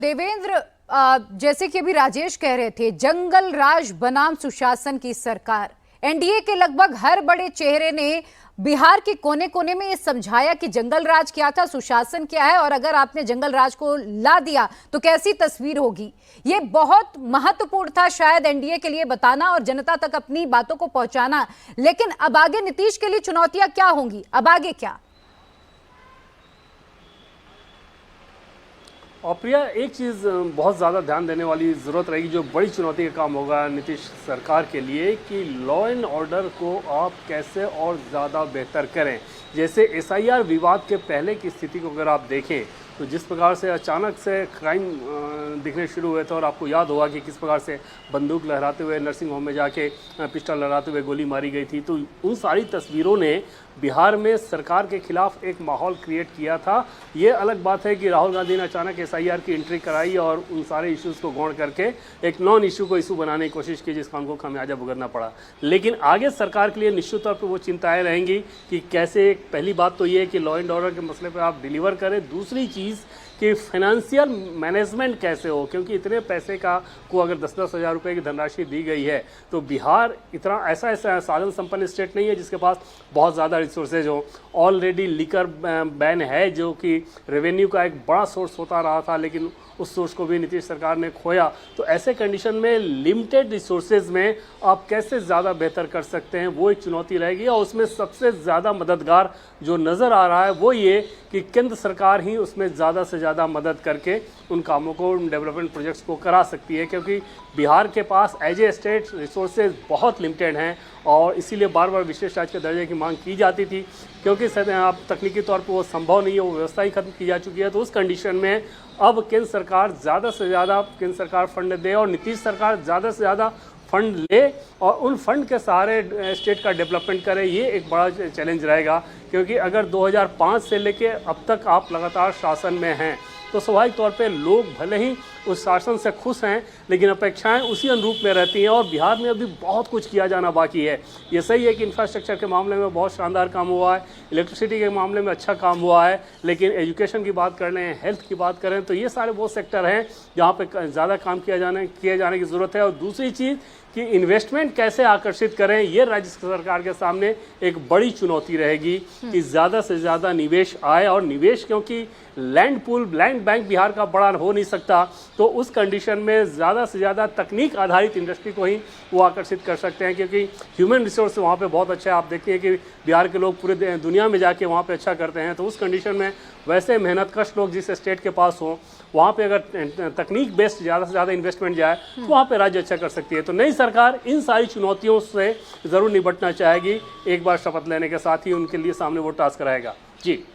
देवेंद्र, जैसे कि अभी राजेश कह रहे थे, जंगल राज बनाम सुशासन की सरकार। एनडीए के लगभग हर बड़े चेहरे ने बिहार के कोने कोने में ये समझाया कि जंगल राज क्या था, सुशासन क्या है, और अगर आपने जंगल राज को ला दिया तो कैसी तस्वीर होगी। ये बहुत महत्वपूर्ण था शायद एनडीए के लिए बताना और जनता तक अपनी बातों को पहुंचाना। लेकिन अब आगे नीतीश के लिए चुनौतियां क्या होंगी, अब आगे क्या? और प्रिया, एक चीज़ बहुत ज़्यादा ध्यान देने वाली ज़रूरत रहेगी, जो बड़ी चुनौती का काम होगा नीतीश सरकार के लिए, कि लॉ एंड ऑर्डर को आप कैसे और ज़्यादा बेहतर करें। जैसे एसआईआर विवाद के पहले की स्थिति को अगर आप देखें तो जिस प्रकार से अचानक से क्राइम दिखने शुरू हुए थे, और आपको याद होगा कि किस प्रकार से बंदूक लहराते हुए नर्सिंग होम में जाके पिस्टल लहराते हुए गोली मारी गई थी, तो उन सारी तस्वीरों ने बिहार में सरकार के खिलाफ एक माहौल क्रिएट किया था। ये अलग बात है कि राहुल गांधी ने अचानक एसआईआर की एंट्री कराई और उन सारे इश्यूज़ को गौड़ करके एक नॉन इशू को इशू बनाने की कोशिश की, जिसका उनको खामियाजा भुगतना पड़ा। लेकिन आगे सरकार के लिए निश्चित तौर पर वो चिंताएँ रहेंगी कि कैसे, पहली बात तो ये है कि लॉ एंड ऑर्डर के मसले पर आप डिलीवर करें। दूसरी चीज़ कि फाइनेंशियल मैनेजमेंट कैसे हो, क्योंकि इतने पैसे को अगर 10-10 हज़ार रुपये की धनराशि दी गई है तो बिहार इतना ऐसा साधन संपन्न स्टेट नहीं है जिसके पास बहुत ज़्यादा रिसोर्सेज हो। ऑलरेडी लिकर बैन है जो कि रेवेन्यू का एक बड़ा सोर्स होता रहा था, लेकिन उस सोर्स को भी नीतीश सरकार ने खोया। तो ऐसे कंडीशन में लिमिटेड रिसोर्सेज में आप कैसे ज़्यादा बेहतर कर सकते हैं, वो एक चुनौती रहेगी। और उसमें सबसे ज़्यादा मददगार जो नज़र आ रहा है वो ये कि केंद्र सरकार ही उसमें ज़्यादा से ज़्यादा मदद करके उन कामों को, उन डेवलपमेंट प्रोजेक्ट्स को करा सकती है, क्योंकि बिहार के पास एज ए स्टेट रिसोर्सेज बहुत लिमिटेड हैं। और इसीलिए बार बार विशेष राज्य के दर्जे की मांग की जाती थी, क्योंकि आप तकनीकी तौर पर वो संभव नहीं है, वो व्यवस्था ही खत्म की जा चुकी है। तो उस कंडीशन में अब केंद्र सरकार ज़्यादा से ज़्यादा फंड दे और नीतीश सरकार ज़्यादा से ज़्यादा फंड ले और उन फंड के सहारे स्टेट का डेवलपमेंट करे। ये एक बड़ा चैलेंज रहेगा, क्योंकि अगर 2005 से लेके अब तक आप लगातार शासन में हैं तो स्वाभाविक तौर पे लोग भले ही उस शासन से खुश हैं, लेकिन अपेक्षाएं उसी अनुरूप में रहती हैं। और बिहार में अभी बहुत कुछ किया जाना बाकी है। ये सही है कि इंफ्रास्ट्रक्चर के मामले में बहुत शानदार काम हुआ है, इलेक्ट्रिसिटी के मामले में अच्छा काम हुआ है, लेकिन एजुकेशन की बात कर लें, हेल्थ की बात करें, तो ये सारे वो सेक्टर हैं जहाँ पे ज़्यादा काम किए जाने की ज़रूरत है। और दूसरी चीज़ कि इन्वेस्टमेंट कैसे आकर्षित करें, ये राज्य सरकार के सामने एक बड़ी चुनौती रहेगी कि ज़्यादा से ज़्यादा निवेश आए। और निवेश, क्योंकि लैंड बैंक बिहार का बड़ा हो नहीं सकता, तो उस कंडीशन में ज़्यादा से ज़्यादा तकनीक आधारित इंडस्ट्री को ही वो आकर्षित कर सकते हैं, क्योंकि ह्यूमन रिसोर्स वहाँ पे बहुत अच्छा है। आप देखिए कि बिहार के लोग पूरे दुनिया में जाके वहाँ पे अच्छा करते हैं। तो उस कंडीशन में वैसे मेहनतकश लोग जिस स्टेट के पास हों, वहाँ पे अगर तकनीक बेस्ड ज़्यादा से ज़्यादा इन्वेस्टमेंट जाए तो वहाँ पे राज्य अच्छा कर सकती है। तो नई सरकार इन सारी चुनौतियों से ज़रूर निपटना चाहेगी। एक बार शपथ लेने के साथ ही उनके लिए सामने वो टास्क रहेगा। जी।